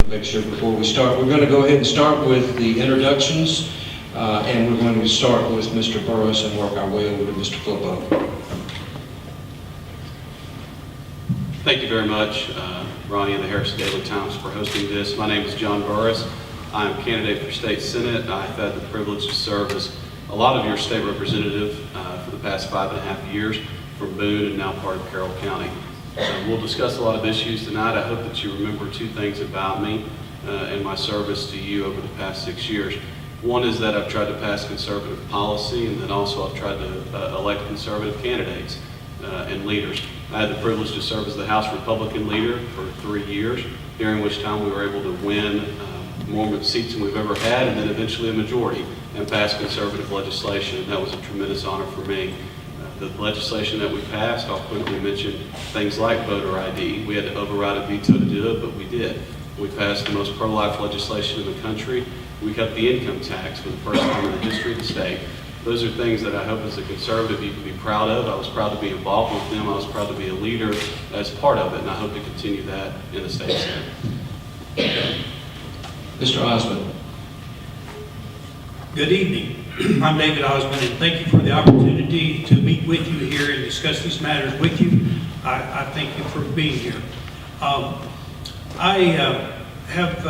Make sure before we start, we're going to go ahead and start with the introductions, and we're going to start with Mr. Burris and work our way over to Mr. Flippo. Thank you very much, Ronnie and the Harrison Daily Times, for hosting this. My name is John Burris. I'm a candidate for state senate. I've had the privilege to serve as a lot of your state representative for the past 5.5 years from Boone and now part of Carroll County. We'll discuss a lot of issues tonight. I hope that you remember two things about me and my service to you over the past 6 years. One is that I've tried to pass conservative policy, and then also I've tried to elect conservative candidates and leaders. I had the privilege to serve as the House Republican leader for 3 years, during which time we were able to win more seats than we've ever had, and then eventually a majority, and pass conservative legislation. And that was a tremendous honor for me. The legislation that we passed, I'll quickly mention things like voter ID. We had to override a veto to do it, but we did. We passed the most pro-life legislation in the country. We cut the income tax for the first time in the history of the state. Those are things that I hope as a conservative you can be proud of. I was proud to be involved with them. I was proud to be a leader as part of it, and I hope to continue that in the state senate. Mr. Osmond. Good evening. I'm David Osmond, and thank you for the opportunity to meet with you here and discuss these matters with you. I thank you for being here. I have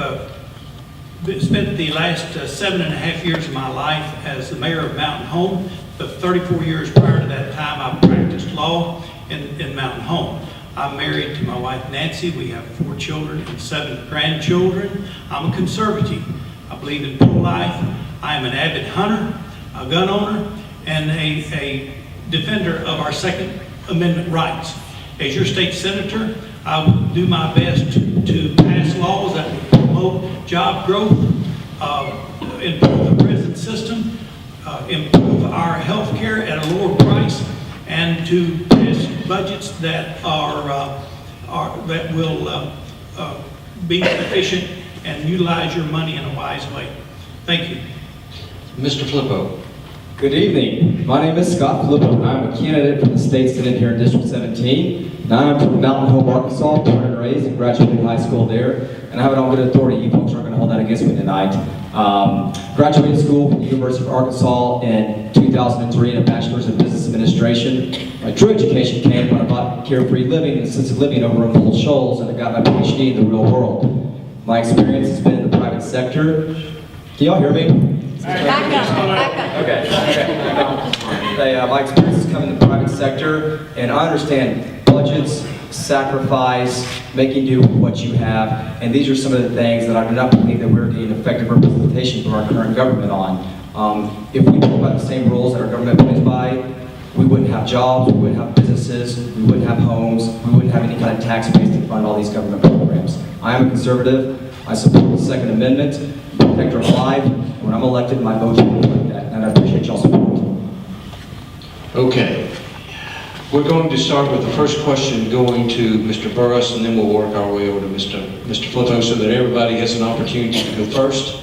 spent the last 7.5 years of my life as the mayor of Mountain Home, but 34 years prior to that time I practiced law in Mountain Home. I'm married to my wife Nancy. We have 4 children and 7 grandchildren. I'm a conservative. I believe in pro-life. I am an avid hunter, a gun owner, and a defender of our Second Amendment rights. As your state senator, I will do my best to pass laws that will promote job growth, improve the prison system, improve our health care at a lower price, and to pass budgets that will be efficient and utilize your money in a wise way. Thank you. Mr. Flippo. Good evening. My name is Scott Flippo, and I'm a candidate for the state senate here in District 17. Now I'm from Mountain Home, Arkansas, born and raised, and graduated high school there. And I have it on good authority. You folks aren't going to hold that against me tonight. Graduated school from the University of Arkansas in 2003 in a bachelor's in business administration. My true education came when I bought Carefree Living and Assisted Living over in Little Shoals, and I got my PhD in the real world. My experience has been in the private sector. Can y'all hear me? Back up. Okay. My experience has come in the private sector, and I understand budgets, sacrifice, making do with what you have, and these are some of the things that I do not believe that we're getting effective representation from our current government on. If we talk about the same rules that our government plays by, we wouldn't have jobs, we wouldn't have businesses, we wouldn't have homes, we wouldn't have any kind of tax base to fund all these government programs. I am a conservative. I support the Second Amendment, protect our life. When I'm elected, my vote will reflect that, and I appreciate y'all's support. Okay. We're going to start with the first question going to Mr. Burris, and then we'll work our way over to Mr. Flippo so that everybody has an opportunity to go first.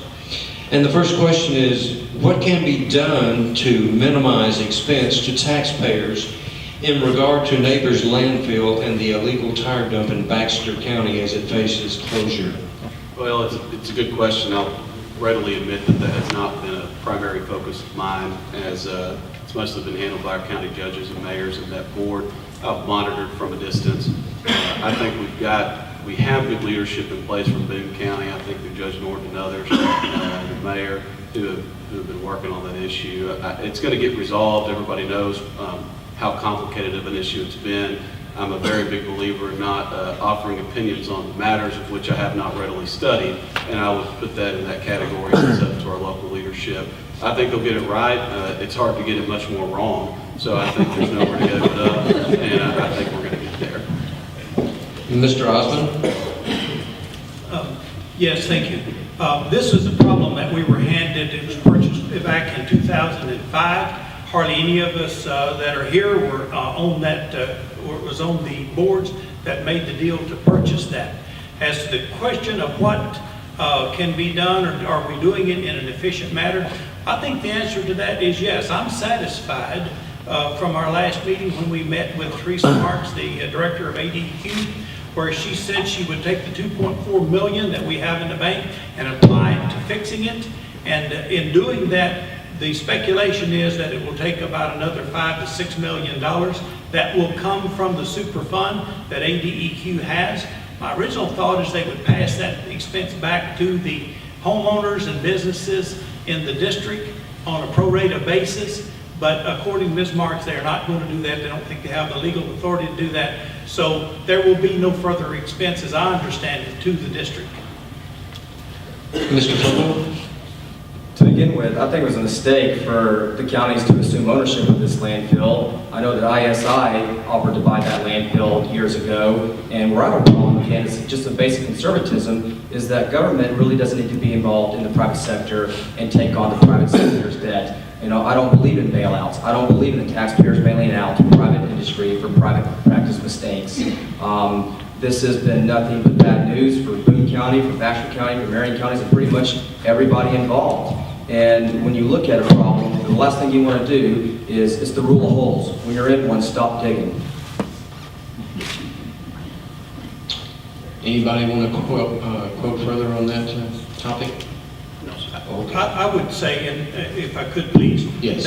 And the first question is, what can be done to minimize expense to taxpayers in regard to Neighbors Landfill and the illegal tire dump in Baxter County as it faces closure? Well, it's a good question. I'll readily admit that has not been a primary focus of mine, as it's mostly been handled by our county judges and mayors and that board. I've monitored from a distance. I think we have good leadership in place from Boone County. I think through Judge Norton and others, the mayor, who have been working on that issue. It's going to get resolved. Everybody knows how complicated of an issue it's been. I'm a very big believer in not offering opinions on matters of which I have not readily studied, and I would put that in that category. It's up to our local leadership. I think they'll get it right. It's hard to get it much more wrong, so I think there's nowhere to go but up, and I think we're going to get there. Mr. Osmond? Yes, thank you. This is a problem that we were handed. It was purchased back in 2005. Hardly any of us that are here were on that, was on the boards that made the deal to purchase that. As to the question of what can be done, or are we doing it in an efficient manner, I think the answer to that is yes. I'm satisfied from our last meeting when we met with Teresa Marks, the director of ADQ. where she said she would take the 2.4 million that we have in the bank and apply it to fixing it. And in doing that, the speculation is that it will take about another $5 to $6 million that will come from the super fund that ADEQ has. My original thought is they would pass that expense back to the homeowners and businesses in the district on a pro rata basis. But according to Ms. Marks, they are not going to do that. They don't think they have the legal authority to do that. So there will be no further expense, as I understand it, to the district. Mr. Football? To begin with, I think it was a mistake for the counties to assume ownership of this landfill. I know that ISI offered to buy that landfill years ago, and where I have a problem with it is just a basic conservatism, is that government really doesn't need to be involved in the private sector and take on the private sector's debt. You know, I don't believe in bailouts. I don't believe in the taxpayers bailing out private industry for private practice mistakes. This has been nothing but bad news for Boone County, for Bastrop County, for Marion counties, and pretty much everybody involved. And when you look at a problem, the last thing you want to do is, it's the rule of holes. When you're in one, stop digging. Anybody want to quote further on that topic? No, sir. Okay. I would say, and if I could please, Yes.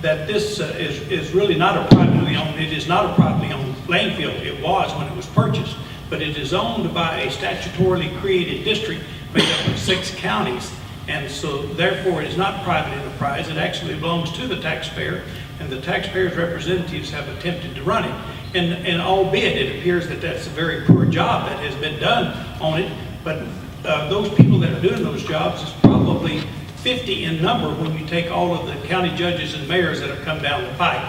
that this is really not a privately owned, it is not a privately owned landfill. It was when it was purchased, but it is owned by a statutorily created district made up of 6 counties. And so therefore it is not private enterprise. It actually belongs to the taxpayer, and the taxpayer's representatives have attempted to run it. And albeit it appears that that's a very poor job that has been done on it, but those people that are doing those jobs is probably 50 in number when you take all of the county judges and mayors that have come down the pike.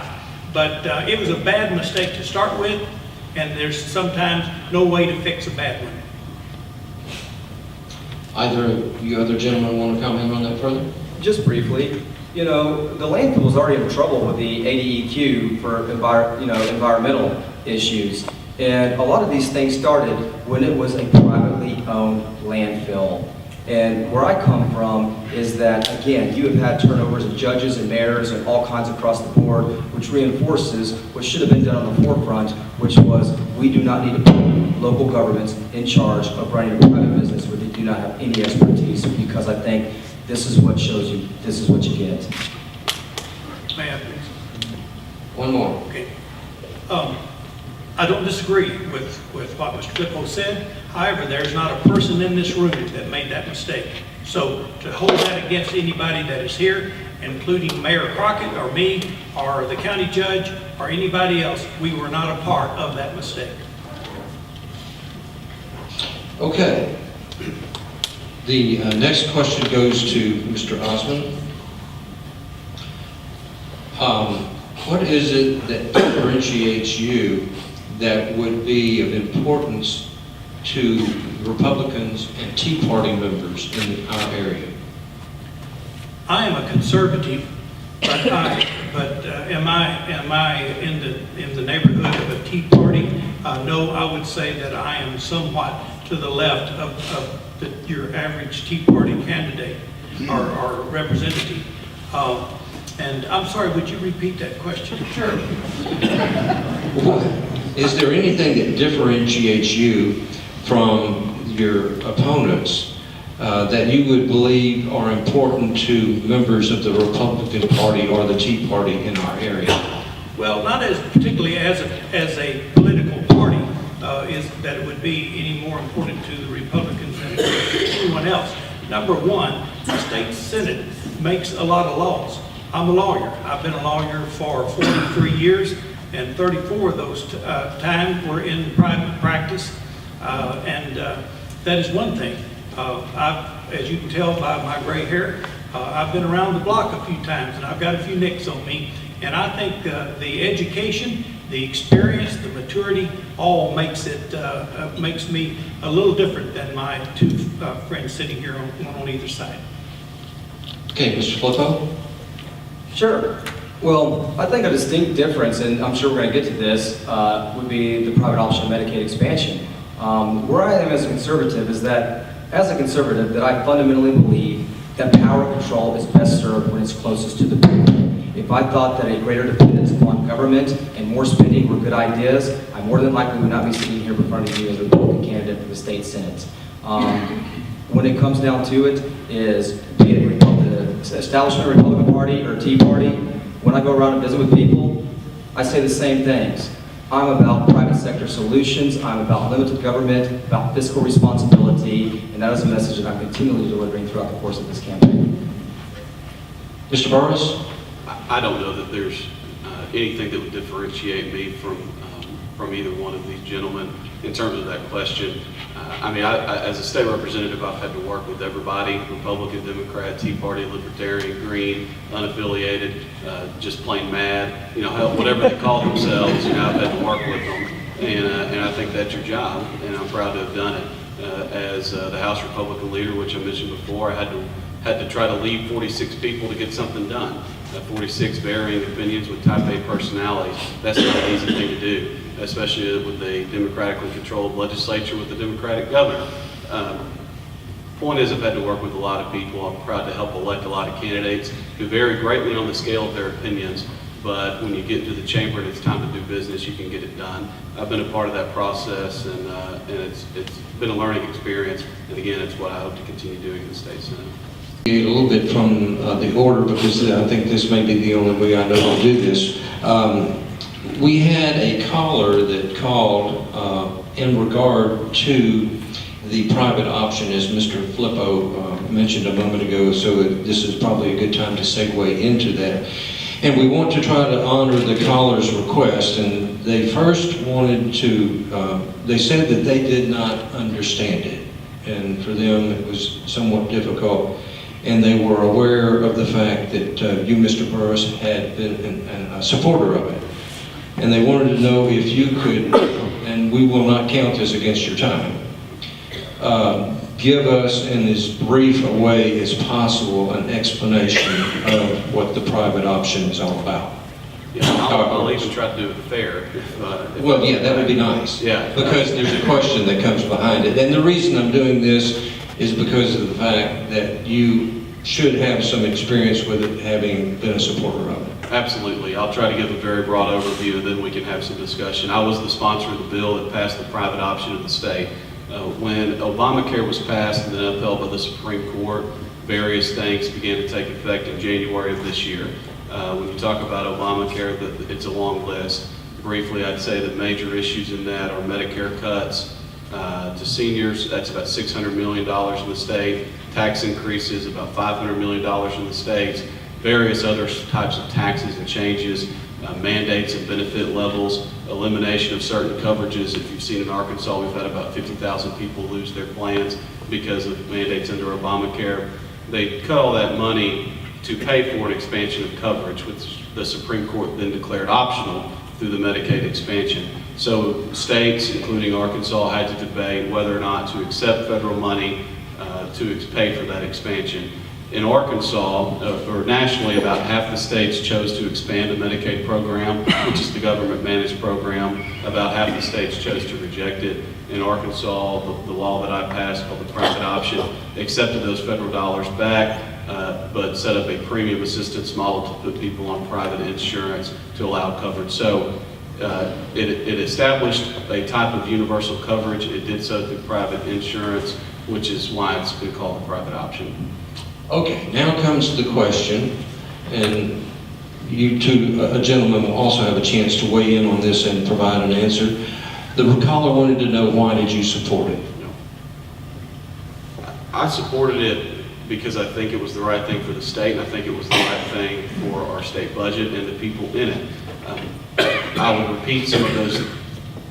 But it was a bad mistake to start with, and there's sometimes no way to fix a bad one. Either of you other gentlemen want to comment on that further? Just briefly, you know, the landfill is already in trouble with the ADEQ for environmental issues. And a lot of these things started when it was a privately owned landfill. And where I come from is that, again, you have had turnovers of judges and mayors and all kinds across the board, which reinforces what should have been done on the forefront, which was we do not need to put local governments in charge of running a private business where they do not have any expertise, because I think this is what shows you, this is what you get. May I please? One more. Okay. I don't disagree with what Mr. Flippo said. However, there's not a person in this room that made that mistake. So to hold that against anybody that is here, including Mayor Crockett or me or the county judge or anybody else, we were not a part of that mistake. Okay. The next question goes to Mr. Osmond. What is it that differentiates you that would be of importance to Republicans and Tea Party members in our area? I am a conservative, but am I in the neighborhood of a Tea Party? No, I would say that I am somewhat to the left of your average Tea Party candidate or representative. And I'm sorry, would you repeat that question? Sure. Is there anything that differentiates you from your opponents that you would believe are important to members of the Republican Party or the Tea Party in our area? Well, not as particularly as a political party is that it would be any more important to the Republicans than anyone else. Number one, the state Senate makes a lot of laws. I'm a lawyer. I've been a lawyer for 43 years, and 34 of those times were in private practice. That is one thing. As you can tell by my gray hair, I've been around the block a few times, and I've got a few nicks on me. And I think the education, the experience, the maturity, all makes me a little different than my two friends sitting here on either side. Okay, Mr. Flippo? Sure. Well, I think a distinct difference, and I'm sure we're going to get to this, would be the private option of Medicaid expansion. Where I am as a conservative is that, as a conservative, that I fundamentally believe that power control is best served when it's closest to the people. If I thought that a greater dependence upon government and more spending were good ideas, I more than likely would not be sitting here in front of you as a Republican candidate for the state Senate. When it comes down to it, is be it the establishment Republican Party or Tea Party, when I go around and visit with people, I say the same things. I'm about private sector solutions, I'm about limited government, about fiscal responsibility, and that is a message that I'm continually delivering throughout the course of this campaign. Mr. Burris? I don't know that there's anything that would differentiate me from either one of these gentlemen in terms of that question. I mean, as a state representative, I've had to work with everybody, Republican, Democrat, Tea Party, Libertarian, Green, unaffiliated, just plain mad, you know, hell, whatever they call themselves, you know, I've had to work with them. And I think that's your job, and I'm proud to have done it. As the House Republican leader, which I mentioned before, I had to try to lead 46 people to get something done. 46 varying opinions with type A personalities. That's not an easy thing to do, especially with a democratically controlled legislature with a Democratic governor. Point is, I've had to work with a lot of people. I'm proud to help elect a lot of candidates who vary greatly on the scale of their opinions, but when you get into the chamber and it's time to do business, you can get it done. I've been a part of that process, and it's been a learning experience, and again, it's what I hope to continue doing in the state Senate. A little bit from the order, because I think this may be the only way I know to do this. We had a caller that called in regard to the private option, as Mr. Flippo mentioned a moment ago, so this is probably a good time to segue into that. And we want to try to honor the caller's request, and they first wanted to, they said that they did not understand it, and for them it was somewhat difficult. And they were aware of the fact that you, Mr. Burris, had been a supporter of it. And they wanted to know if you could, and we will not count this against your time, give us in as brief a way as possible an explanation of what the private option is all about. Yeah, I'll even try to do it fair. Well, yeah, that would be nice. Yeah. Because there's a question that comes behind it. And the reason I'm doing this is because of the fact that you should have some experience with it, having been a supporter of it. Absolutely. I'll try to give a very broad overview, and then we can have some discussion. I was the sponsor of the bill that passed the private option of the state. When Obamacare was passed and then upheld by the Supreme Court, various things began to take effect in January of this year. When you talk about Obamacare, it's a long list. Briefly, I'd say that major issues in that are Medicare cuts to seniors. That's about $600 million in the state. Tax increases, about $500 million in the states. Various other types of taxes and changes, mandates and benefit levels, elimination of certain coverages. If you've seen in Arkansas, we've had about 50,000 people lose their plans because of mandates under Obamacare. They cut all that money to pay for an expansion of coverage, which the Supreme Court then declared optional through the Medicaid expansion. So states, including Arkansas, had to debate whether or not to accept federal money to pay for that expansion. In Arkansas, or nationally, about half the states chose to expand the Medicaid program, which is the government-managed program. About half the states chose to reject it. In Arkansas, the law that I passed, called the private option, accepted those federal dollars back, but set up a premium assistance model to put people on private insurance to allow coverage. So it established a type of universal coverage. It did so through private insurance, which is why it's been called the private option. Okay, now comes the question, and you two, a gentleman, will also have a chance to weigh in on this and provide an answer. The caller wanted to know, why did you support it? I supported it because I think it was the right thing for the state, and I think it was the right thing for our state budget and the people in it. I would repeat some of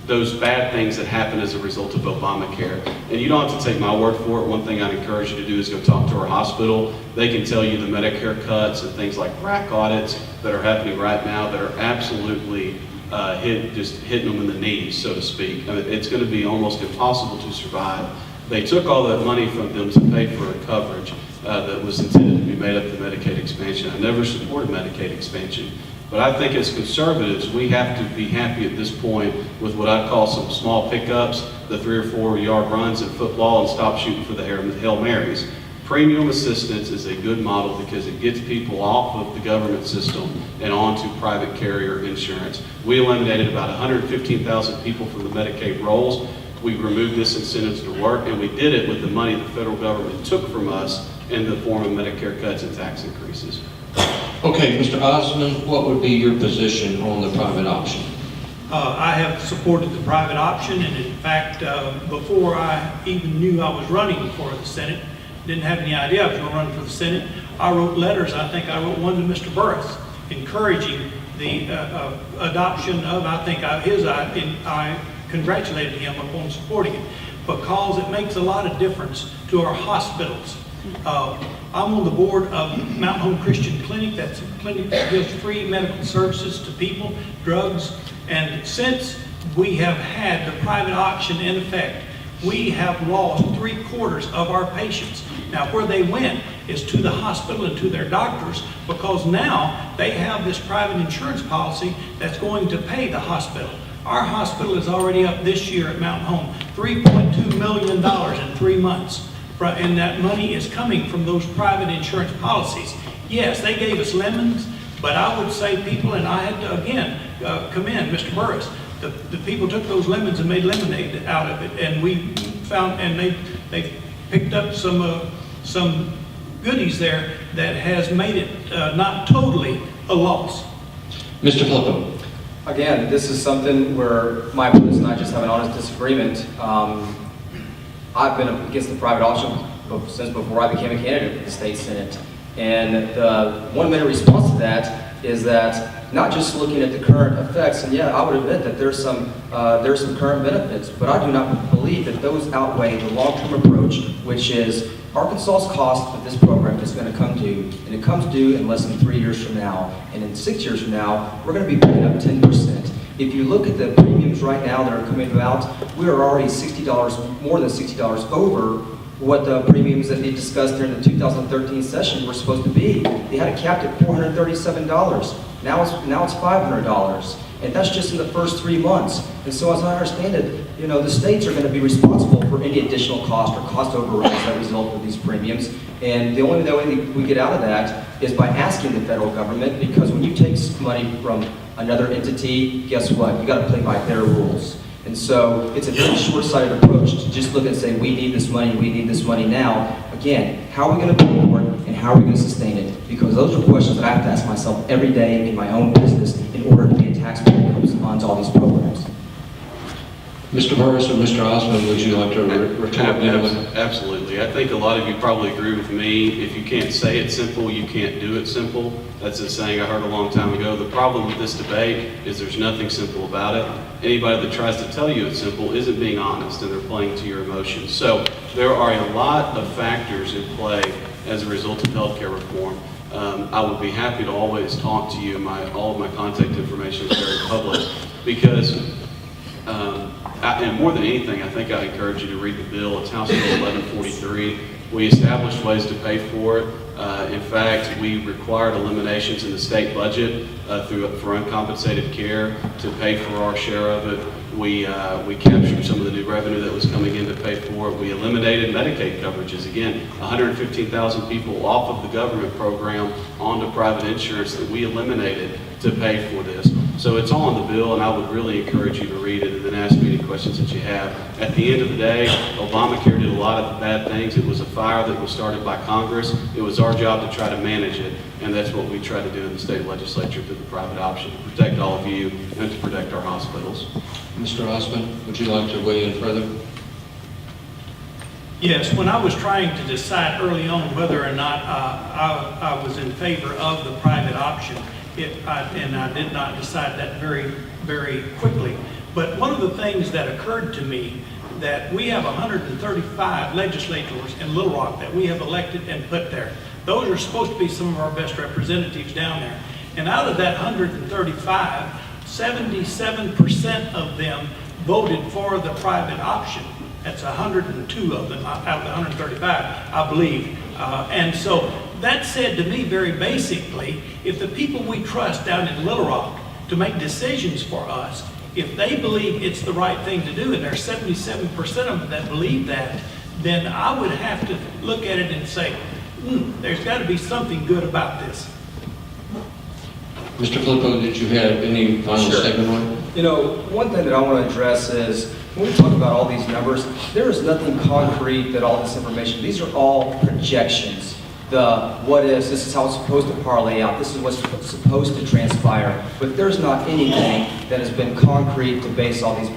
those bad things that happened as a result of Obamacare. And you don't have to take my word for it. One thing I'd encourage you to do is go talk to our hospital. They can tell you the Medicare cuts and things like RAC audits that are happening right now that are absolutely just hitting them in the knees, so to speak. I mean, it's going to be almost impossible to survive. They took all that money from them to pay for a coverage that was intended to be made up the Medicaid expansion. I never supported Medicaid expansion. But I think as conservatives, we have to be happy at this point with what I call some small pickups, the 3 or 4 yard runs in football, and stop shooting for the Hail Marys. Premium assistance is a good model because it gets people off of the government system and onto private carrier insurance. We eliminated about 115,000 people from the Medicaid rolls. We removed this incentive to work, and we did it with the money the federal government took from us in the form of Medicare cuts and tax increases. Okay, Mr. Osmond, what would be your position on the private option? I have supported the private option, and in fact, before I even knew I was running for the Senate, didn't have any idea I was going to run for the Senate, I wrote letters. I think I wrote one to Mr. Burris encouraging the adoption of, I congratulated him upon supporting it because it makes a lot of difference to our hospitals. I'm on the board of Mount Home Christian Clinic. That's a clinic that gives free medical services to people, drugs, and since we have had the private option in effect, we have lost 3/4 of our patients. Now, where they went is to the hospital and to their doctors because now they have this private insurance policy that's going to pay the hospital. Our hospital is already up this year at Mount Home, $3.2 million in 3 months. And that money is coming from those private insurance policies. Yes, they gave us lemons, but I would say people, and I had to again commend Mr. Burris, the people took those lemons and made lemonade out of it, and we found, and they picked up some goodies there that has made it not totally a loss. Mr. Flippo. Again, this is something where my opponents and I just have an honest disagreement. I've been against the private option since before I became a candidate for the state senate. And the 1 minute response to that is that not just looking at the current effects, and yeah, I would admit that there's some current benefits, but I do not believe that those outweigh the long-term approach, which is Arkansas's cost of this program is going to come due, and it comes due in less than 3 years from now. And in 6 years from now, we're going to be paying up 10%. If you look at the premiums right now that are coming about, we are already $60, more than $60 over what the premiums that they discussed during the 2013 session were supposed to be. They had it capped at $437. Now it's $500. And that's just in the first 3 months. And so as I understand it, you know, the states are going to be responsible for any additional cost or cost overruns that result with these premiums. And the only way we get out of that is by asking the federal government, because when you take money from another entity, guess what? You got to play by their rules. And so it's a very short-sighted approach to just look and say, we need this money now. Again, how are we going to pay for it and how are we going to sustain it? Because those are questions that I have to ask myself every day in my own business in order to be a taxpayer that comes on to all these programs. Mr. Burris or Mr. Osmond, would you like to retort? Absolutely. I think a lot of you probably agree with me. If you can't say it simple, you can't do it simple. That's a saying I heard a long time ago. The problem with this debate is there's nothing simple about it. Anybody that tries to tell you it's simple isn't being honest, and they're playing to your emotions. So there are a lot of factors in play as a result of healthcare reform. I would be happy to always talk to you. All of my contact information is very public because and more than anything, I think I'd encourage you to read the bill. It's House Bill 1143. We established ways to pay for it. In fact, we required eliminations in the state budget for uncompensated care to pay for our share of it. We captured some of the new revenue that was coming in to pay for it. We eliminated Medicaid coverages. Again, 115,000 people off of the government program onto private insurance that we eliminated to pay for this. So it's all in the bill, and I would really encourage you to read it and then ask me any questions that you have. At the end of the day, Obamacare did a lot of bad things. It was a fire that was started by Congress. It was our job to try to manage it, and that's what we try to do in the state legislature through the private option, to protect all of you and to protect our hospitals. Mr. Osmond, would you like to weigh in further? Yes, when I was trying to decide early on whether or not I was in favor of the private option, and I did not decide that very, very quickly. But one of the things that occurred to me, that we have 135 legislators in Little Rock that we have elected and put there. Those are supposed to be some of our best representatives down there. And out of that 135, 77% of them voted for the private option. That's 102 of them out of the 135, I believe. And so that said to me very basically, if the people we trust down in Little Rock to make decisions for us, if they believe it's the right thing to do, and there's 77% of them that believe that, then I would have to look at it and say, there's got to be something good about this. Mr. Filippo, did you have any final Sure. statement on it? You know, one thing that I want to address is, when we talk about all these numbers, there is nothing concrete that all this information, these are all projections. The what ifs, this is how it's supposed to parlay out, this is what's supposed to transpire, but there's not anything that has been concrete to base all these,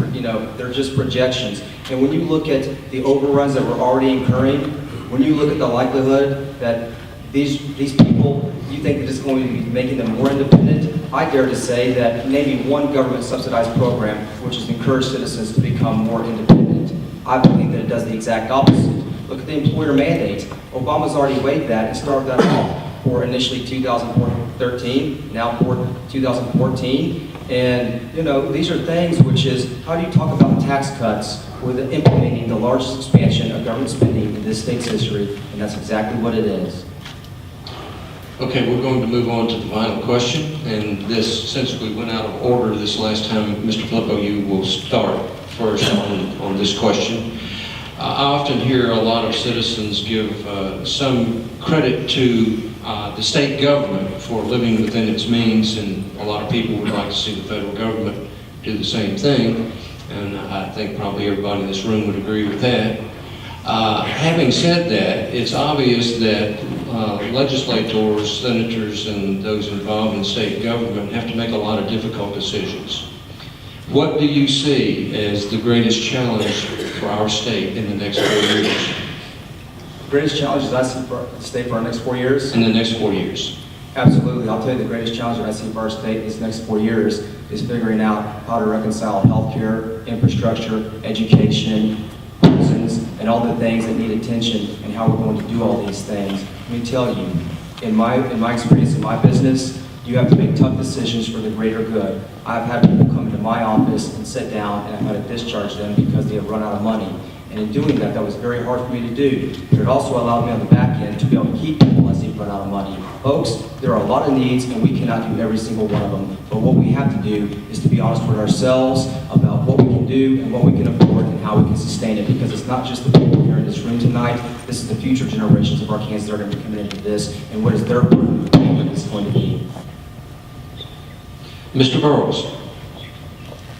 they're just projections. And when you look at the overruns that we're already incurring, when you look at the likelihood that these people, you think that it's going to be making them more independent, I dare to say that maybe one government subsidized program, which has encouraged citizens to become more independent, I believe that it does the exact opposite. Look at the employer mandate. Obama's already waived that and started that off for initially 2013, now for 2014. And, these are things which is, how do you talk about tax cuts with implementing the largest expansion of government spending in this state's history? And that's exactly what it is. Okay, we're going to move on to the final question, and this, since we went out of order this last time, Mr. Filippo, you will start first on this question. I often hear a lot of citizens give some credit to the state government for living within its means, and a lot of people would like to see the federal government do the same thing, and I think probably everybody in this room would agree with that. Having said that, it's obvious that legislators, senators, and those involved in state government have to make a lot of difficult decisions. What do you see as the greatest challenge for our state in the next 4 years? The greatest challenges I see for the state for our next 4 years? In the next 4 years. Absolutely. I'll tell you the greatest challenge that I see for our state these next 4 years is figuring out how to reconcile healthcare, infrastructure, education, prisons, and all the things that need attention, and how we're going to do all these things. Let me tell you, in my experience in my business, you have to make tough decisions for the greater good. I've had people come into my office and sit down, and I've had to discharge them because they have run out of money. And in doing that, that was very hard for me to do. But it also allowed me on the back end to be able to keep people as they run out of money. Folks, there are a lot of needs, and we cannot do every single one of them. But what we have to do is to be honest with ourselves about what we can do and what we can afford and how we can sustain it. Because it's not just the people here in this room tonight. This is the future generations of Arkansans that are going to be coming into this, and what is their burden is going to be. Mr. Burrows.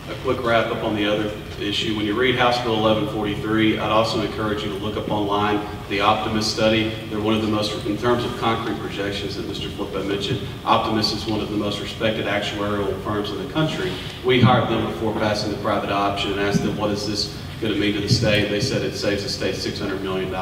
A quick wrap up on the other issue. When you read House Bill 1143, I'd also encourage you to look up online the Optimus study. They're one of the most, in terms of concrete projections that Mr. Filippo mentioned, Optimus is one of the most respected actuarial firms in the country. We hired them before passing the private option and asked them, what is this going to mean to the state? They said it saves the state $600 million.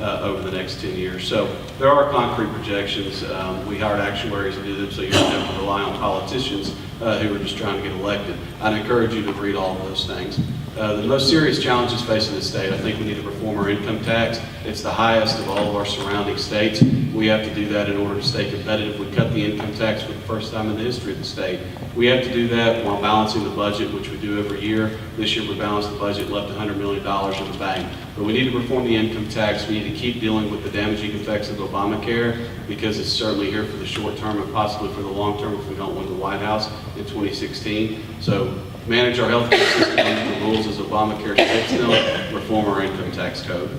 Over the next 10 years. So there are concrete projections. We hired actuaries to do them, so you don't have to rely on politicians who are just trying to get elected. I'd encourage you to read all of those things. The most serious challenges facing the state, I think we need to reform our income tax. It's the highest of all of our surrounding states. We have to do that in order to stay competitive. We cut the income tax for the first time in the history of the state. We have to do that while balancing the budget, which we do every year. This year we balanced the budget, left $100 million in the bank. But we need to reform the income tax. We need to keep dealing with the damaging effects of Obamacare, because it's certainly here for the short term and possibly for the long term if we don't win the White House in 2016. So manage our health care system under the rules as Obamacare states them, reform our income tax code.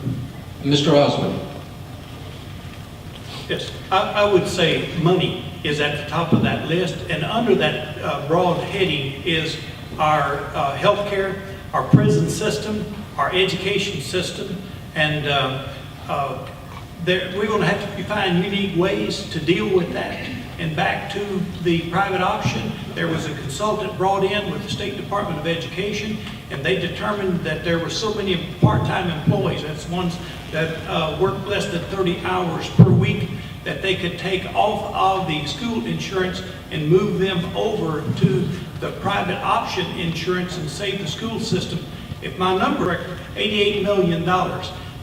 Mr. Osmond. Yes, I would say money is at the top of that list, and under that broad heading is our health care, our prison system, our education system, and we're going to have to find unique ways to deal with that. And back to the private option, there was a consultant brought in with the State Department of Education, and they determined that there were so many part-time employees, that's ones that work less than 30 hours per week, that they could take off of the school insurance and move them over to the private option insurance and save the school system. If my number is $88 million,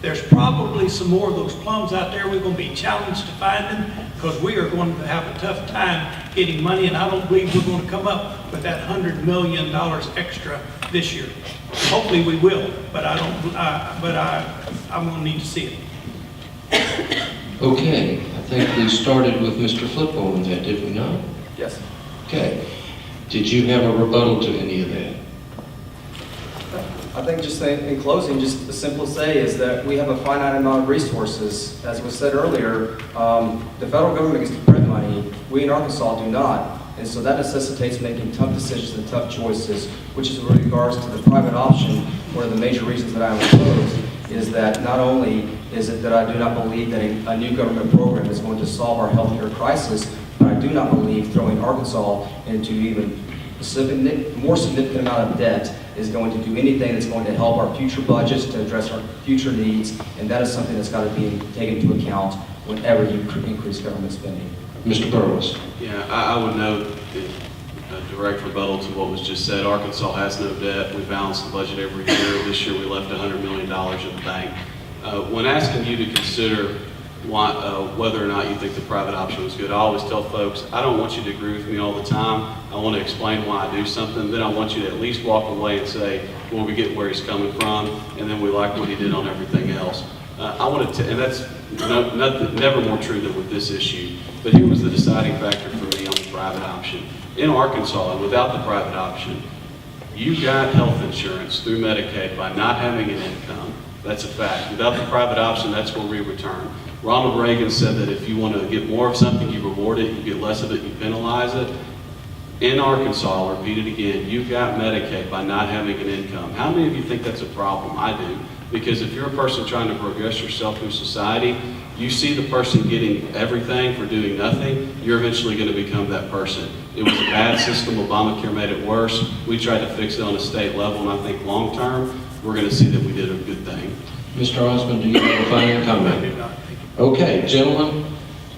there's probably some more of those plums out there. We're going to be challenged to find them because we are going to have a tough time getting money, and I don't believe we're going to come up with that $100 million extra this year. Hopefully we will, but I'm going to need to see it. Okay, I think we started with Mr. Filippo on that, did we not? Yes. Okay. Did you have a rebuttal to any of that? I think just in closing, just the simplest say is that we have a finite amount of resources. As was said earlier, the federal government gets to print money, we in Arkansas do not. And so that necessitates making tough decisions and tough choices, which is with regards to the private option. One of the major reasons that I am opposed is that not only is it that I do not believe that a new government program is going to solve our healthcare crisis, but I do not believe throwing Arkansas into even more significant amount of debt is going to do anything that's going to help our future budgets, to address our future needs, and that is something that's got to be taken into account whenever you increase government spending. Mr. Burrows. Yeah, I would note, in a direct rebuttal to what was just said, Arkansas has no debt. We balance the budget every year. This year we left $100 million in the bank. When asking you to consider whether or not you think the private option was good, I always tell folks, I don't want you to agree with me all the time. I want to explain why I do something. Then I want you to at least walk away and say, well, we get where he's coming from, and then we like what he did on everything else. I wanted to, and that's never more true than with this issue. But here was the deciding factor for me on the private option. In Arkansas, and without the private option, you got health insurance through Medicaid by not having an income. That's a fact. Without the private option, that's where we return. Ronald Reagan said that if you want to get more of something, you reward it. You get less of it, you penalize it. In Arkansas, I'll repeat it again, you got Medicaid by not having an income. How many of you think that's a problem? I do. Because if you're a person trying to progress yourself through society, you see the person getting everything for doing nothing, you're eventually going to become that person. It was a bad system. Obamacare made it worse. We tried to fix it on a state level, and I think long term, we're going to see that we did a good thing. Mr. Osmond, do you have a final comment? Okay, gentlemen,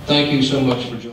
thank you so much for joining.